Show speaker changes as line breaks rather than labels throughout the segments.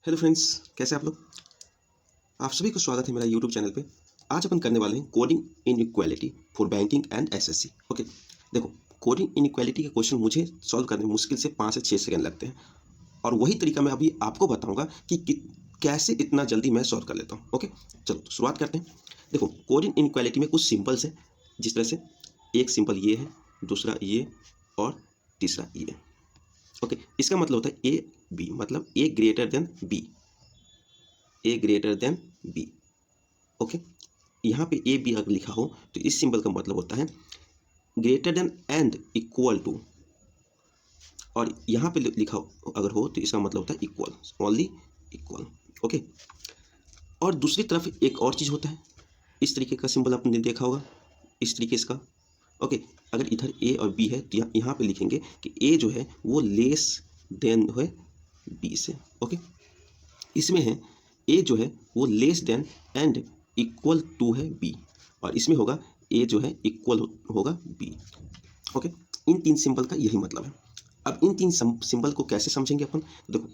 Hello friends, कैसे आप लोग। आप सभी को स्वागत है मेरा यूट्यूब चैनल पे। आज अपन करने वाले हैं coding inequality for banking and SSC. Okay, देखो, कोडिंग इनइक्वालिटी के क्वेश्चन मुझे सॉल्व करने में मुश्किल से 5 से 6 सेकंड लगते हैं और वही तरीका मैं अभी आपको बताऊंगा कि कैसे इतना जल्दी मैं सॉल्व कर लेता हूँ। ओके, चलो तो शुरुआत करते हैं। देखो, कोडिंग इनइक्वालिटी में कुछ सिंपल्स हैं, जिस तरह से एक सिंपल ये है, दूसरा ये और तीसरा ये। ओके, इसका मतलब होता है ए बी, मतलब ए ग्रेटर देन बी, ए ग्रेटर देन बी। ओके, यहाँ पे ए बी अगर लिखा हो तो इस सिंबल का मतलब होता है greater than and equal to, और यहाँ पे लिखा हो अगर हो तो इसका मतलब होता है इक्वल, ओनली इक्वल। ओके, और दूसरी तरफ एक और चीज़ होता है, इस तरीके का सिंबल आपने देखा होगा, इस तरीके इसका। ओके, अगर इधर ए और बी है तो यहाँ पे लिखेंगे कि ए जो है वो लेस देन है बी से। ओके, इसमें है ए जो है वो less than and equal to है बी, और इसमें होगा ए जो है इक्वल होगा बी। ओके, इन तीन सिंबल का यही मतलब है। अब इन तीन सिंबल को कैसे समझेंगे अपन, देखो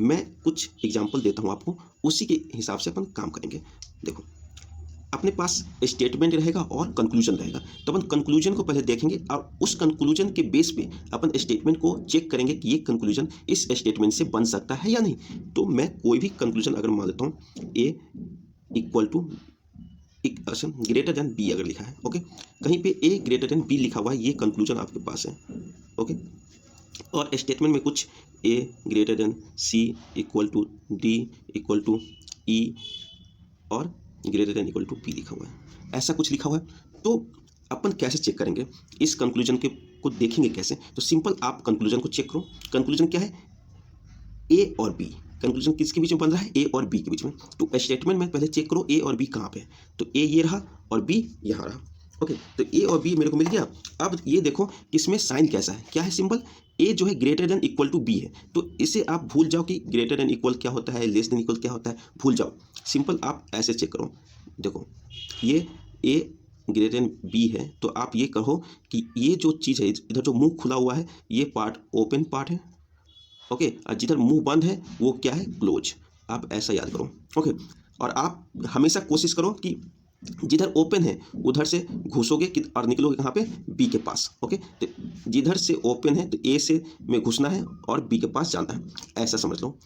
मैं कुछ एग्जांपल देता हूँ आपको, उसी के हिसाब से अपन काम करेंगे। देखो, अपने पास स्टेटमेंट रहेगा और कंक्लूजन रहेगा, तो अपन कंक्लूजन को पहले देखेंगे और उस कंक्लूजन के बेस पे अपन स्टेटमेंट को चेक करेंगे कि ये कंक्लूजन इस स्टेटमेंट से बन सकता है या नहीं। तो मैं कोई भी कंक्लूजन अगर मान लेता हूँ A equal to greater than B अगर लिखा है, ओके, कहीं पे ए ग्रेटर देन बी लिखा हुआ है, ये कंक्लूजन आपके पास है। ओके, और स्टेटमेंट में कुछ A greater than C equal to D equal to E और greater than equal to P लिखा हुआ है, ऐसा कुछ लिखा हुआ है। तो अपन कैसे चेक करेंगे इस कंक्लूजन के को देखेंगे कैसे, तो सिंपल आप कंक्लूजन को चेक करो। कंक्लूजन क्या है, ए और बी। कंक्लूजन किसके बीच में बन रहा है, ए और बी के बीच में। तो स्टेटमेंट में पहले चेक करो ए और बी कहाँ पे है, तो ए ये रहा और बी यहाँ रहा। ओके, तो ए और बी मेरे को मिल गया। अब ये देखो इसमें साइन कैसा है, क्या है सिंबल, ए जो है greater than equal to B है, तो इसे आप भूल जाओ कि ग्रेटर देन इक्वल क्या होता है, लेस देन इक्वल क्या होता है, भूल जाओ। सिंपल आप ऐसे चेक करो, देखो ये ए ग्रेटर देन बी है, तो आप ये कहो कि ये जो चीज़ है, इधर जो मुंह खुला हुआ है ये पार्ट ओपन पार्ट है। ओके, और जिधर मुंह बंद है वो क्या है, क्लोज। आप ऐसा याद करो। ओके, और आप हमेशा कोशिश करो कि जिधर ओपन है उधर से घुसोगे और निकलोगे कहाँ पे, बी के पास। ओके, तो जिधर से ओपन है तो ए से में घुसना है और बी के पास जाना है, ऐसा समझ लो,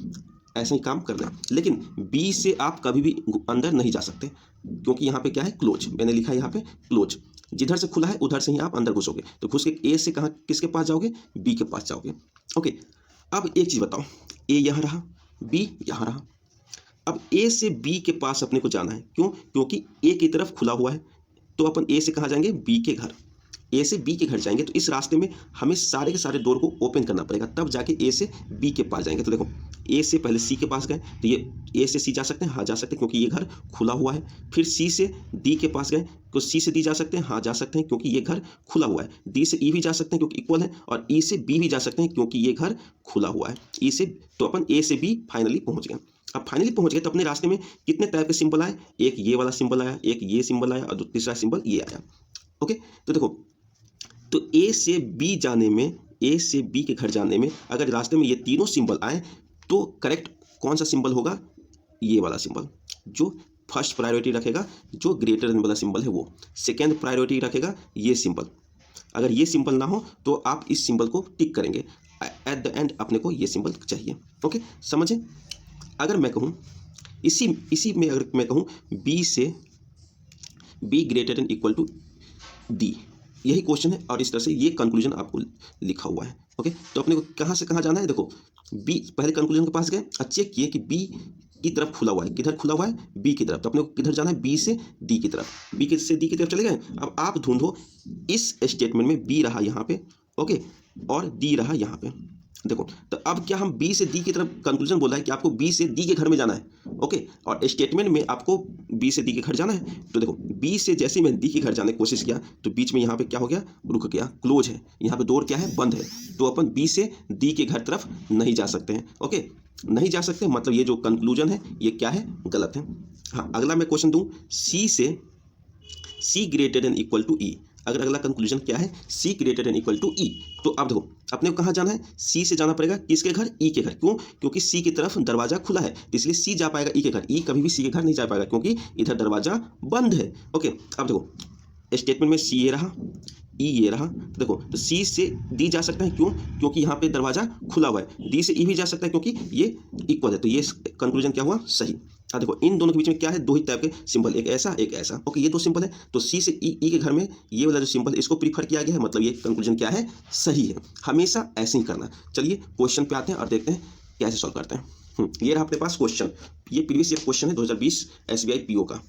ऐसा ही काम करना है। लेकिन बी से आप कभी भी अंदर नहीं जा सकते, क्योंकि यहाँ पे क्या है, क्लोज, मैंने लिखा है यहाँ पे क्लोज। जिधर से खुला है उधर से ही आप अंदर घुसोगे, तो घुस के ए से कहाँ किसके पास जाओगे, बी के पास जाओगे। ओके, अब एक चीज़ बताओ, ए यहाँ रहा, बी यहाँ रहा। अब ए से बी के पास अपने को जाना है, क्यों, क्योंकि ए की तरफ खुला हुआ है, तो अपन ए से कहाँ जाएंगे, बी के घर। ए से बी के घर जाएंगे तो इस रास्ते में हमें सारे के सारे डोर को ओपन करना पड़ेगा, तब जाके ए से बी के पास जाएंगे। तो देखो, ए से पहले सी के पास गए तो ये ए से सी जा सकते हैं, हाँ जा सकते हैं क्योंकि ये घर खुला हुआ है। फिर सी से डी के पास गए तो सी से डी जा सकते हैं, हाँ जा सकते हैं क्योंकि ये घर खुला हुआ है। डी से ई भी जा सकते हैं क्योंकि इक्वल है, और ई से बी भी जा सकते हैं क्योंकि ये घर खुला हुआ है। ई से, तो अपन ए से बी फाइनली पहुंच गए। अब फाइनली पहुंच गए तो अपने रास्ते में कितने टाइप के सिंबल आए, एक ये वाला सिंबल आया, एक ये सिंबल आया और तीसरा सिंबल ये आया। ओके, तो देखो, तो ए से बी जाने में, ए से बी के घर जाने में अगर रास्ते में ये तीनों सिंबल आए तो करेक्ट कौन सा सिंबल होगा, ये वाला सिंबल, जो फर्स्ट प्रायोरिटी रखेगा, जो ग्रेटर देन वाला सिंबल है वो। सेकेंड प्रायोरिटी रखेगा ये सिंबल। अगर ये सिंबल ना हो तो आप इस सिंबल को टिक करेंगे, एट द एंड अपने को ये सिंबल चाहिए। ओके, समझे। अगर मैं कहूँ इसी में अगर मैं कहूँ बी से B greater than equal to D, यही क्वेश्चन है और इस तरह से ये कंक्लूजन आपको लिखा हुआ है। ओके, तो अपने को कहाँ से कहाँ जाना है, देखो बी, पहले कंक्लूजन के पास गए और चेक किए कि बी की तरफ खुला हुआ है, किधर खुला हुआ है, बी की तरफ, तो अपने को किधर जाना है, बी से डी की तरफ। बी से डी की तरफ चले गए। अब आप ढूंढो इस स्टेटमेंट में बी रहा यहाँ पे, ओके, और डी रहा यहाँ पे। देखो, तो अब क्या हम बी से डी की तरफ, कंक्लूजन बोला है कि आपको बी से डी के घर में जाना है। ओके, और स्टेटमेंट में आपको बी से डी के घर जाना है। तो देखो, बी से जैसे ही मैं डी के घर जाने की कोशिश किया तो बीच में यहाँ पे क्या हो गया, रुक गया, क्लोज है, यहाँ पे डोर क्या है, बंद है, तो अपन बी से डी के घर तरफ नहीं जा सकते हैं। ओके, नहीं जा सकते, मतलब ये जो कंक्लूजन है ये क्या है, गलत है। हाँ, अगला मैं क्वेश्चन दूँ, सी से सी ग्रेटर देन इक्वल टू ई। अगर अगला कंक्लूजन क्या है, सी ग्रेटर देन इक्वल टू ई, तो अब देखो अपने को कहाँ जाना है, सी से जाना पड़ेगा किसके घर, ई के घर। क्यों? क्योंकि सी की तरफ दरवाजा खुला है, इसलिए सी जा पाएगा ई के घर, ई कभी भी सी के घर नहीं जा पाएगा क्योंकि इधर दरवाजा बंद है। ओके, अब देखो स्टेटमेंट में सी ये रहा, ई ये रहा। देखो तो सी से डी जा सकता है, क्यों? क्योंकि यहाँ पे दरवाजा खुला हुआ है। डी से ई भी जा सकता है क्योंकि ये इक्वल है, तो ये कंक्लूजन क्या हुआ, सही। अब देखो इन दोनों के बीच में क्या है, दो ही टाइप के सिंबल, एक ऐसा एक ऐसा। ओके, ये दो सिंबल है, तो सी से ई के घर में ये वाला जो सिंबल है इसको प्रीफर किया गया है, मतलब ये कंक्लूजन क्या है, सही है। हमेशा ऐसे ही करना। चलिए क्वेश्चन पे आते हैं और देखते हैं कैसे सॉल्व करते हैं। ये रहा अपने पास क्वेश्चन, ये प्रीवियस ईयर क्वेश्चन है 2020 SBI PO का।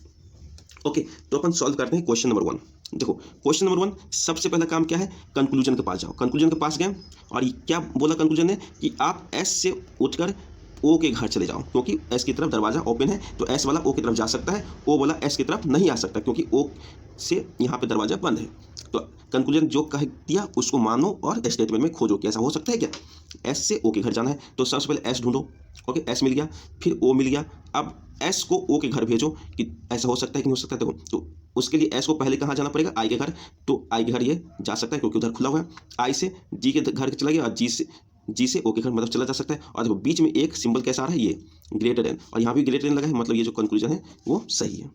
ओके, तो अपन सॉल्व करते हैं क्वेश्चन नंबर 1। देखो क्वेश्चन नंबर 1, सबसे पहला काम क्या है, कंक्लूजन के पास जाओ। कंक्लूजन के पास गए और ये क्या बोला कंक्लूजन ने कि आप एस से उठकर ओ के घर चले जाओ, क्योंकि एस की तरफ दरवाजा ओपन है, तो एस वाला ओ की तरफ जा सकता है, ओ वाला एस की तरफ नहीं आ सकता क्योंकि ओ से यहाँ पे दरवाजा बंद है। तो कंक्लूजन जो कह दिया उसको मानो और स्टेटमेंट में खोजो कि ऐसा हो सकता है क्या। एस से ओ के घर जाना है, तो सबसे पहले एस ढूंढो। ओके, एस मिल गया, फिर ओ मिल गया, अब एस को ओ के घर भेजो कि ऐसा हो सकता है कि नहीं हो सकता है। देखो तो उसके लिए एस को पहले कहाँ जाना पड़ेगा, आई के घर, तो आई के घर ये जा सकता है क्योंकि उधर खुला हुआ है। आई से जी के घर चला गया और जी से ओ के घर मतलब चला जा सकता है। और देखो बीच में एक सिंबल कैसा आ रहा है, ये ग्रेटर देन, और यहाँ भी ग्रेटर देन लगा है, मतलब ये जो कंक्लूजन है वो सही है।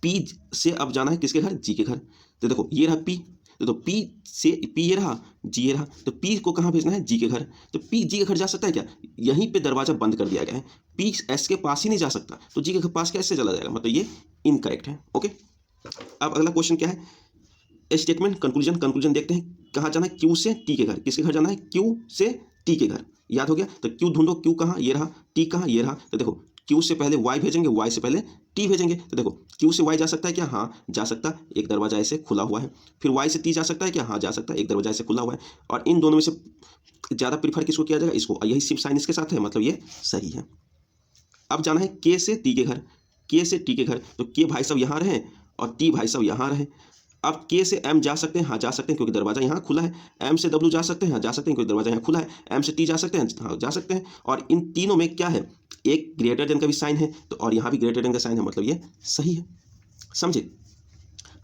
पी से अब जाना है किसके घर, जी के घर। तो देखो ये रहा पी, तो पी से पी ये रहा, जी ये रहा, तो पी को कहाँ भेजना है, जी के घर। तो पी जी के घर जा सकता है क्या, यहीं पे दरवाजा बंद कर दिया गया है, पी एस के पास ही नहीं जा सकता, तो जी के पास कैसे चला जाएगा, मतलब ये इनकरेक्ट है। ओके, अब अगला क्वेश्चन क्या है, स्टेटमेंट कंक्लूजन देखते हैं। कहाँ जाना है, क्यू से टी के घर। किसके घर जाना है, क्यू से टी के घर। याद हो गया, तो क्यू ढूंढो, क्यू कहाँ, ये रहा, टी कहाँ, ये रहा। तो देखो क्यू से पहले वाई भेजेंगे, वाई से पहले टी भेजेंगे। तो देखो क्यू से वाई जा सकता है क्या, हाँ जा सकता, एक दरवाजा ऐसे खुला हुआ है। फिर वाई से टी जा सकता है क्या, हाँ जा सकता है, एक दरवाजा ऐसे खुला हुआ है। और इन दोनों में से ज़्यादा प्रीफर किसको किया जाएगा, इसको, यही सिर्फ साइन इसके साथ है, मतलब ये सही है। अब जाना है के से टी के घर। के से टी के घर, तो के भाई साहब यहाँ रहे और टी भाई साहब यहाँ रहे। अब के से एम जा सकते हैं, हाँ जा सकते हैं क्योंकि दरवाजा यहाँ खुला है। एम से डब्ल्यू जा सकते हैं, हाँ जा सकते हैं क्योंकि दरवाजा यहाँ खुला है। एम से टी जा सकते हैं, हाँ जा सकते हैं। और इन तीनों में क्या है, एक ग्रेटर देन का भी साइन है, तो और यहाँ भी ग्रेटर देन का साइन है, मतलब ये सही है। समझे।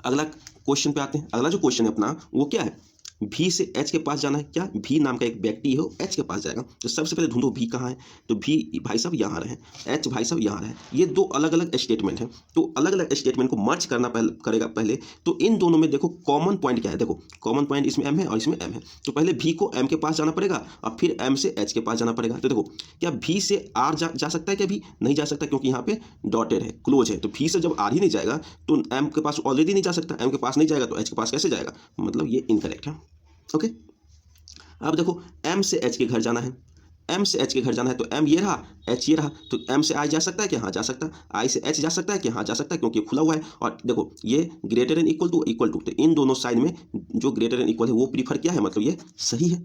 अगला क्वेश्चन पे आते हैं। अगला जो क्वेश्चन है अपना वो क्या है, भी से एच के पास जाना है। क्या, भी नाम का एक व्यक्ति है, एच के पास जाएगा। तो सबसे पहले ढूंढो भी कहाँ है, तो भी भाई साहब यहाँ रहे, एच भाई साहब यहाँ रहे। ये दो अलग अलग स्टेटमेंट हैं, तो अलग अलग स्टेटमेंट को मर्ज करना करेगा पहले। तो इन दोनों में देखो कॉमन पॉइंट क्या है, देखो कॉमन पॉइंट इसमें एम है और इसमें एम है, तो पहले भी को एम के पास जाना पड़ेगा और फिर एम से एच के पास जाना पड़ेगा। तो देखो क्या भी से आर जा सकता है क्या, भी नहीं जा सकता क्योंकि यहाँ पे डॉटेड है, क्लोज है। तो भी से जब आर ही नहीं जाएगा तो एम के पास ऑलरेडी नहीं जा सकता, एम के पास नहीं जाएगा तो एच के पास कैसे जाएगा, मतलब ये इनकरेक्ट है। ओके, अब देखो एम से एच के घर जाना है। एम से एच के घर जाना है, तो एम ये रहा, एच ये रहा। तो एम से आई जा सकता है कि हाँ जा सकता है, आई से एच जा सकता है कि हाँ जा सकता है क्योंकि खुला हुआ है। और देखो ये ग्रेटर देन इक्वल टू, तो इन दोनों साइड में जो ग्रेटर देन इक्वल है वो प्रीफर किया है, मतलब ये सही है।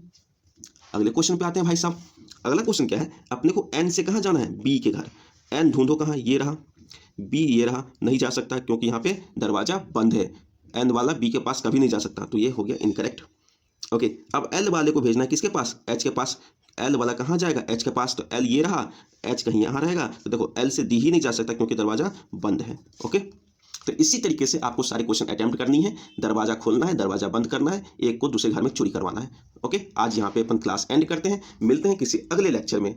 अगले क्वेश्चन पे आते हैं भाई साहब। अगला क्वेश्चन क्या है, अपने को एन से कहाँ जाना है, बी के घर। एन ढूंढो कहाँ, ये रहा, बी ये रहा, नहीं जा सकता क्योंकि यहाँ पे दरवाजा बंद है, एन वाला बी के पास कभी नहीं जा सकता, तो ये हो गया इनकरेक्ट। ओके, अब एल वाले को भेजना है किसके पास, एच के पास। एल वाला कहाँ जाएगा, एच के पास, तो एल ये रहा, एच कहीं यहाँ रहेगा। तो देखो एल से डी ही नहीं जा सकता क्योंकि दरवाजा बंद है। ओके, तो इसी तरीके से आपको सारे क्वेश्चन अटेम्प्ट करनी है। दरवाजा खोलना है, दरवाजा बंद करना है, एक को दूसरे घर में चोरी करवाना है। ओके, आज यहाँ पे अपन क्लास एंड करते हैं, मिलते हैं किसी अगले लेक्चर में।